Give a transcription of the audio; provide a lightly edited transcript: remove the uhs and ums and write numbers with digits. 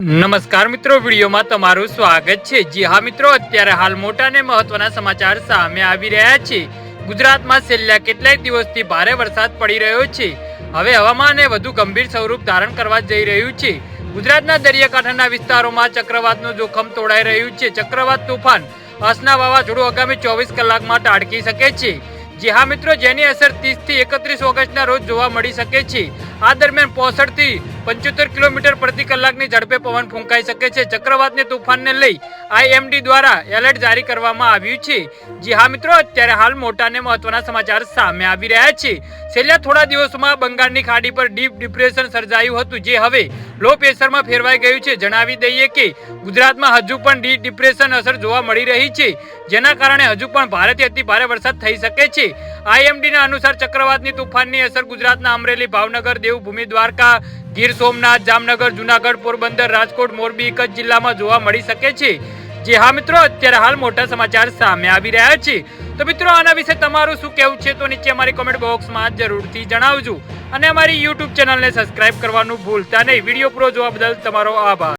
નમસ્કાર મિત્રો, વિડીયોમાં તમારું સ્વાગત છે। જી હા મિત્રો, અત્યારે હાલ મોટા ને મહત્વના સમાચાર સામે આવી રહ્યા છે। ગુજરાતમાં છેલ્લા કેટલાક દિવસથી ભારે વરસાદ પડી રહ્યો છે। હવે હવામાન વધુ ગંભીર સ્વરૂપ ધારણ કરવા જઈ રહ્યું છે। ગુજરાતના દરિયાકાંઠાના વિસ્તારોમાં ચક્રવાતનું જોખમ તોડાઈ રહ્યું છે। ચક્રવાત તોફાન અસના વાવાઝોડું આગામી 24 કલાકમાં ત્રાટકી શકે છે। જી હા મિત્રો, જેની અસર 30 થી 31 ઓગસ્ટના રોજ જોવા મળી શકે છે। આ દરમિયાન 65 થી 75 કિલોમીટર પ્રતિ કલાકની ઝડપે પવન ફૂંકાઈ શકે છે। ચક્રવાતને તોફાનને લઈ IMD દ્વારા એલર્ટ જારી કરવામાં આવ્યું છે। જી હા મિત્રો, અત્યારે હાલ મોટા અને મહત્વના સમાચાર સામે આવી રહ્યા છે। છેલ્લા થોડા દિવસોમાં બંગાળની ખાડી પર ડીપ ડિપ્રેશન સર્જાયું હતું, જે હવે લો પ્રેશરમાં ફેરવાઈ ગયું છે। જણાવી દઈએ કે ગુજરાતમાં હજુ પણ ડીપ ડિપ્રેશન અસર જોવા મળી રહી છે, જેના કારણે હજુ પણ ભારેથી અતિ ભારે વરસાદ થઈ શકે છે। IMD ના અનુસાર ચક્રવાતની તોફાનની અસર ગુજરાતના અમરેલી, ભાવનગર, દેવભૂમિ, દ્વારકા, ગીર સોમનાથ, જામનગર, જુનાગઢ, પોરબંદર, રાજકોટ, મોરબી, કચ્છ જિલ્લામાં જોવા મળી શકે છે। જે હા મિત્રો, અત્યારે હાલ મોટા સમાચાર સામે આવી રહ્યા છે। તો મિત્રો, આના વિશે તમારું શું કહેવું છે તો નીચે અમારી કોમેન્ટ બોક્સમાં જરૂરથી જણાવજો અને અમારી YouTube ચેનલને સબસ્ક્રાઇબ કરવાનું ભૂલતા નહીં। વિડીયો પૂરો જોવા બદલ તમારો આભાર।